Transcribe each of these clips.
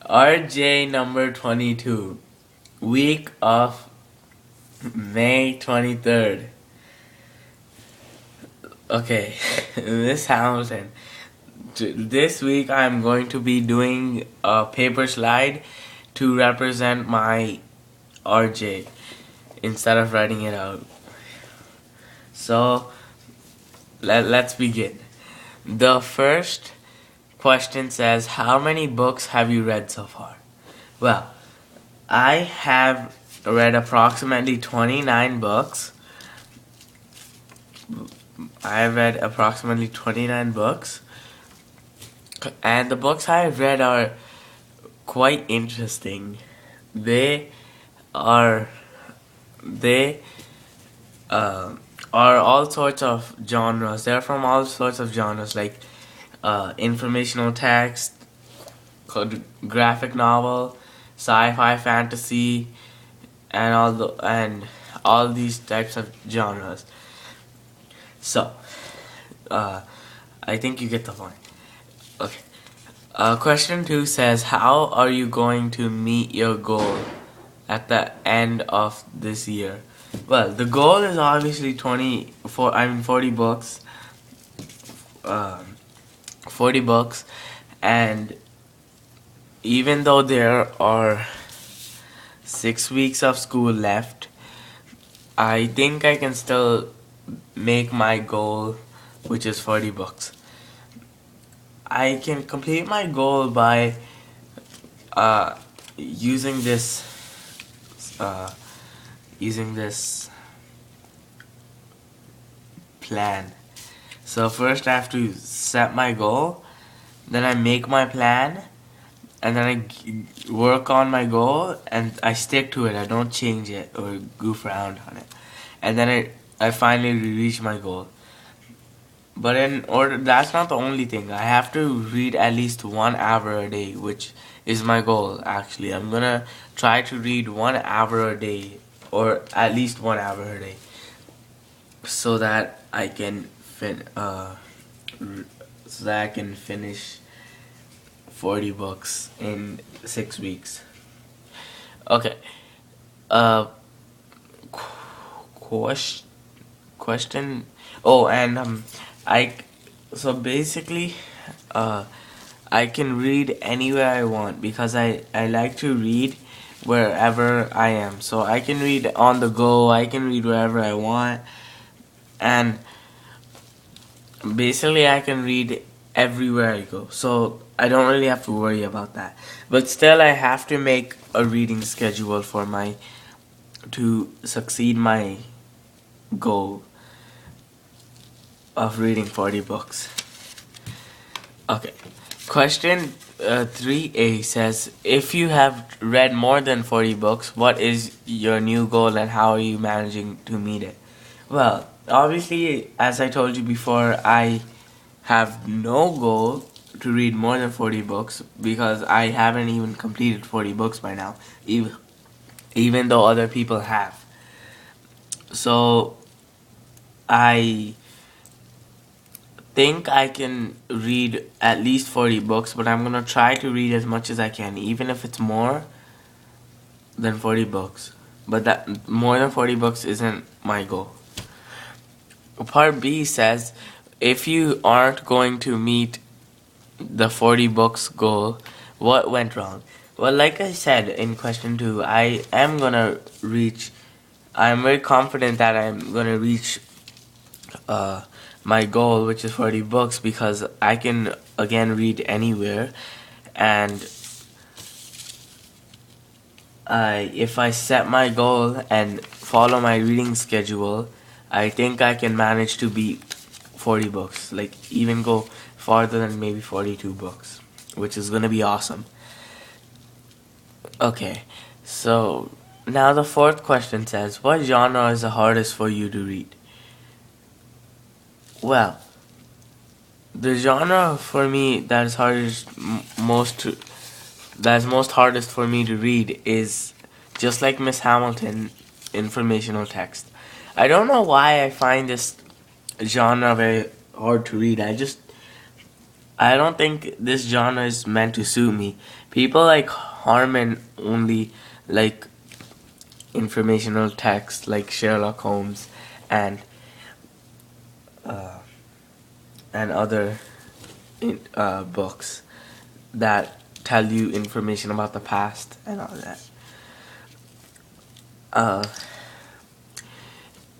RJ number 22, week of May 23rd. Okay, Miss Hamilton. This week I'm going to be doing a paper slide to represent my RJ instead of writing it out. So let's begin. The first question says, how many books have you read so far? Well, I have read approximately 29 books. I've read approximately 29 books. And the books I've read are quite interesting. They are all sorts of genres. They're from all sorts of genres like informational text, graphic novel, sci-fi, fantasy, and all these types of genres. So, I think you get the point. Okay. Question 2 says, how are you going to meet your goal at the end of this year? Well, the goal is obviously 40 books. 40 books, and even though there are 6 weeks of school left, I think I can still make my goal, which is 40 books. I can complete my goal by using this plan. So first I have to set my goal, then I make my plan, and then I work on my goal and I stick to it. I don't change it or goof around on it. And then I finally reach my goal. But that's not the only thing. I have to read at least 1 hour a day, which is my goal actually. I'm gonna try to read 1 hour a day, or at least 1 hour a day, so that I can finish 40 books in 6 weeks. Okay. Question. Oh, and so basically, I can read anywhere I want because I like to read wherever I am. So I can read on the go. I can read wherever I want, and basically I can read everywhere I go. So I don't really have to worry about that. But still, I have to make a reading schedule to succeed my goal of reading 40 books. Okay. Question 3A says, if you have read more than 40 books, what is your new goal and how are you managing to meet it? Well, obviously, as I told you before, I have no goal to read more than 40 books because I haven't even completed 40 books by now, even though other people have. So I think I can read at least 40 books, but I'm gonna try to read as much as I can, even if it's more than 40 books. But that more than 40 books isn't my goal. Part B says, if you aren't going to meet the 40 books goal, what went wrong? Well, like I said in question 2, I'm very confident that I'm gonna reach my goal, which is 40 books, because I can again read anywhere, and if I set my goal and follow my reading schedule, I think I can manage to beat 40 books, like even go farther than maybe 42 books, which is gonna be awesome. Okay, so now the fourth question says, what genre is the hardest for you to read? Well, the genre for me that's most hardest for me to read is, just like Miss Hamilton, informational text. I don't know why I find this genre very hard to read. I don't think this genre is meant to suit me. People like Harmon only like informational text like Sherlock Holmes and uh, and other books that tell you information about the past and all that. Uh,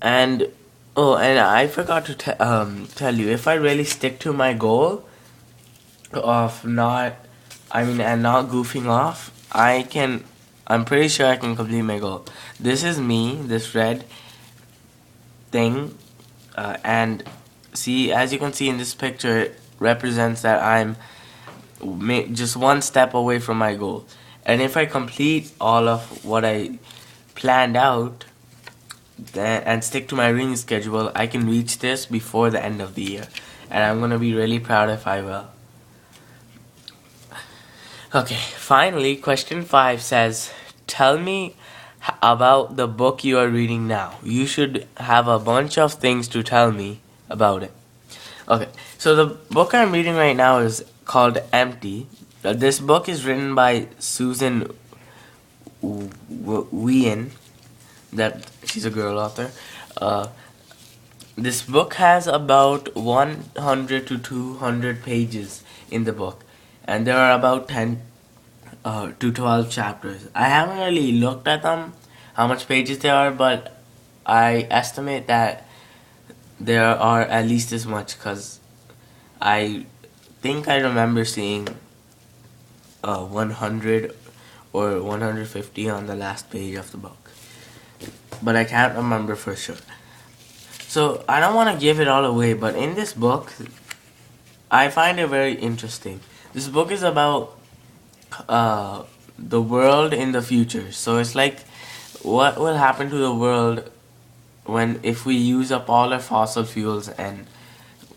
and and I forgot to tell you, if I really stick to my goal of not, and not goofing off, I'm pretty sure I can complete my goal. This is me, this red thing, and see, as you can see in this picture, it represents that I'm just one step away from my goal. And if I complete all of what I planned out and stick to my reading schedule, I can reach this before the end of the year. And I'm going to be really proud if I will. Okay, finally, question 5 says, tell me about the book you are reading now. You should have a bunch of things to tell me about it. Okay, so the book I'm reading right now is called Empty. This book is written by Susan Wien. That she's a girl author. This book has about 100 to 200 pages in the book, and there are about 10 to 12 chapters. I haven't really looked at them, how much pages there are, but I estimate that there are at least as much, because I think I remember seeing 100 or 150 on the last page of the book, but I can't remember for sure. So I don't want to give it all away, but in this book, I find it very interesting. This book is about the world in the future. So it's like, what will happen to the world if we use up all our fossil fuels and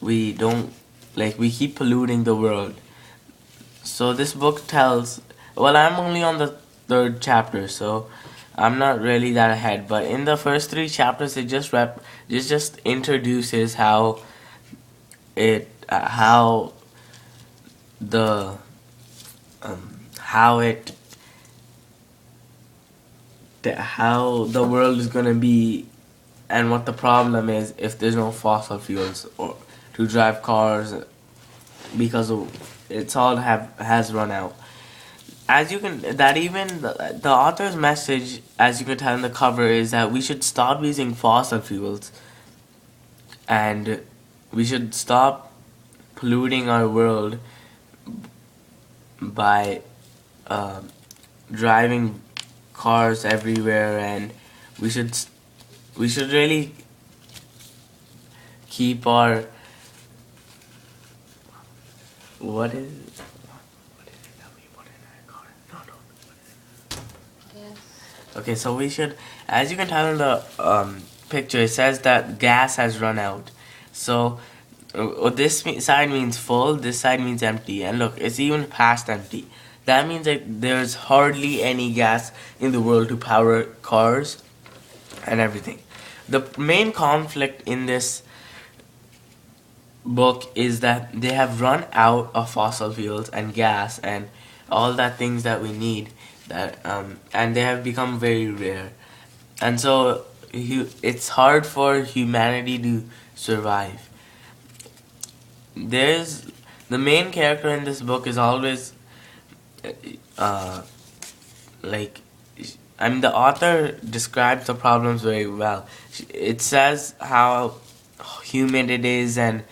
we don't, we keep polluting the world. So this book tells, well, I'm only on the 3rd chapter, so I'm not really that ahead. But in the first 3 chapters, it just introduces how the how it how the world is gonna be, and what the problem is if there's no fossil fuels or to drive cars, because it's all has run out. As you can, that even the author's message, as you can tell in the cover, is that we should stop using fossil fuels and we should stop polluting our world by driving cars everywhere, and we should really keep our what is it? Okay, so we should, as you can tell in the picture, it says that gas has run out. So this side means full, this side means empty, and look, it's even past empty. That means that there's hardly any gas in the world to power cars and everything. The main conflict in this book is that they have run out of fossil fuels and gas and all that things that we need, that and they have become very rare, and so it's hard for humanity to survive. There's the main character in this book is always like the author describes the problems very well. It says how humid it is, and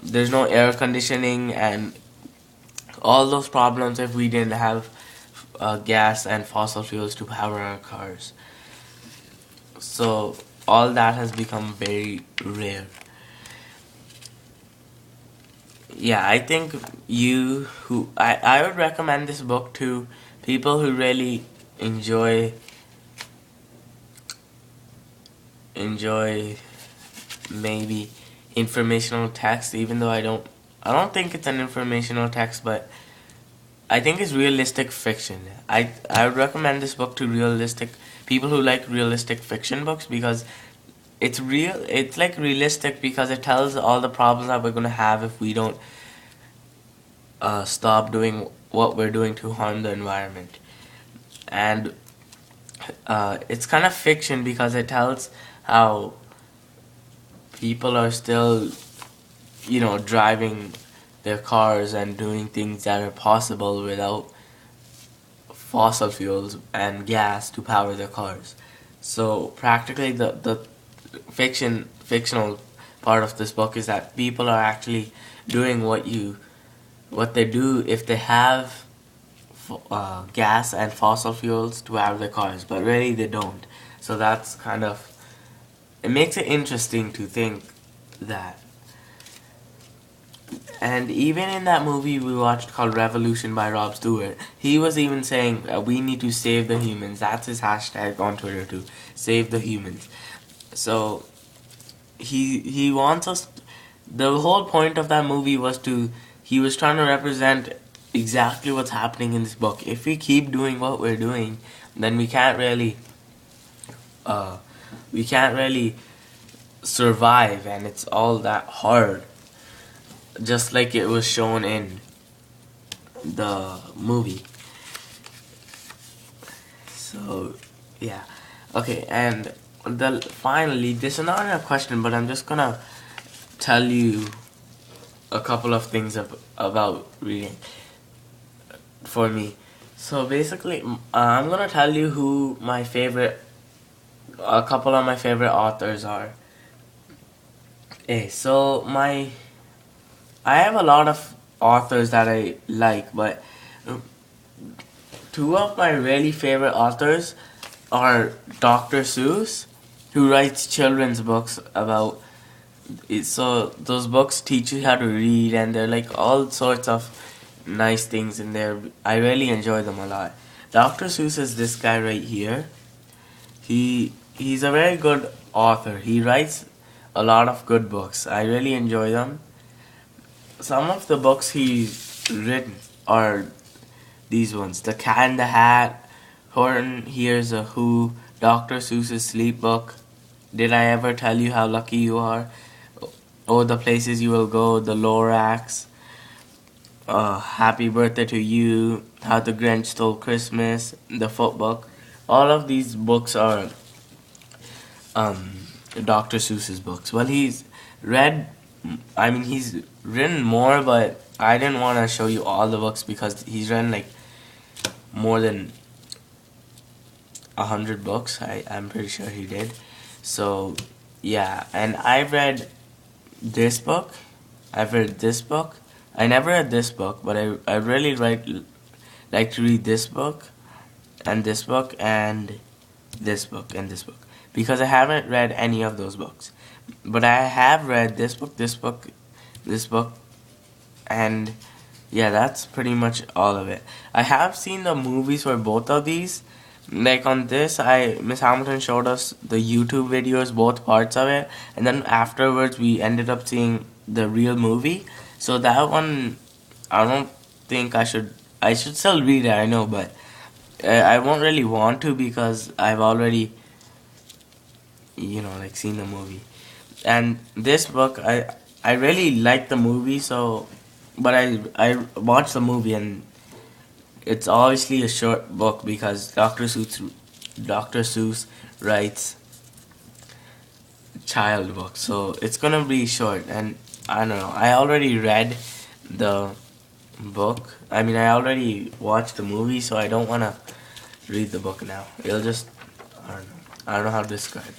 there's no air conditioning, and all those problems if we didn't have gas and fossil fuels to power our cars. So all that has become very rare. Yeah, I think I would recommend this book to people who really enjoy maybe informational text, even though I don't think it's an informational text, but I think it's realistic fiction. I would recommend this book to people who like realistic fiction books, because it's realistic because it tells all the problems that we're going to have if we don't stop doing what we're doing to harm the environment. And it's kind of fiction because it tells how people are still, driving their cars and doing things that are possible without fossil fuels and gas to power their cars. So practically the fictional part of this book is that people are actually doing what they do if they have gas and fossil fuels to power their cars, but really they don't. So that's kind of, it makes it interesting to think that. And even in that movie we watched called Revolution by Rob Stewart, he was even saying we need to save the humans. That's his hashtag on Twitter too, save the humans. So he wants us. The whole point of that movie was he was trying to represent exactly what's happening in this book. If we keep doing what we're doing, then we can't really survive, and it's all that hard, just like it was shown in the movie. So yeah, okay, and finally, this is not a question, but I'm just gonna tell you a couple of things about reading for me. So basically, I'm gonna tell you who a couple of my favorite authors are. So I have a lot of authors that I like, but two of my really favorite authors are Dr. Seuss, who writes children's books about it. So those books teach you how to read, and they're like all sorts of nice things in there. I really enjoy them a lot. Dr. Seuss is this guy right here. He's a very good author. He writes a lot of good books. I really enjoy them. Some of the books he's written are these ones: The Cat in the Hat, Horton Hears a Who, Dr. Seuss's Sleep Book, Did I Ever Tell You How Lucky You Are, Oh, The Places You Will Go, The Lorax, Happy Birthday to You, How the Grinch Stole Christmas, The Foot Book. All of these books are Dr. Seuss's books. Well, he's written more, but I didn't want to show you all the books because he's written like more than 100 books. I'm pretty sure he did. So yeah, and I've read this book. I've read this book. I never read this book, but I really like to read this book and this book and this book and this book, because I haven't read any of those books. But I have read this book, this book, this book, and yeah, that's pretty much all of it. I have seen the movies for both of these. Like on this, Miss Hamilton showed us the YouTube videos, both parts of it, and then afterwards we ended up seeing the real movie. So that one, I don't think I should. I should still read it, I know, but I won't really want to because I've already, like seen the movie. And this book, I really like the movie, but I watched the movie, and it's obviously a short book because Dr. Seuss writes child books, so it's gonna be short. And I don't know. I already read the book. I mean, I already watched the movie, so I don't wanna read the book now. It'll just, I don't know how to describe it.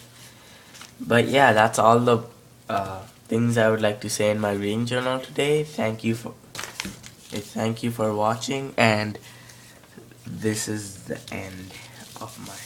But yeah, that's all the things I would like to say in my reading journal today. Thank you for watching, and this is the end of my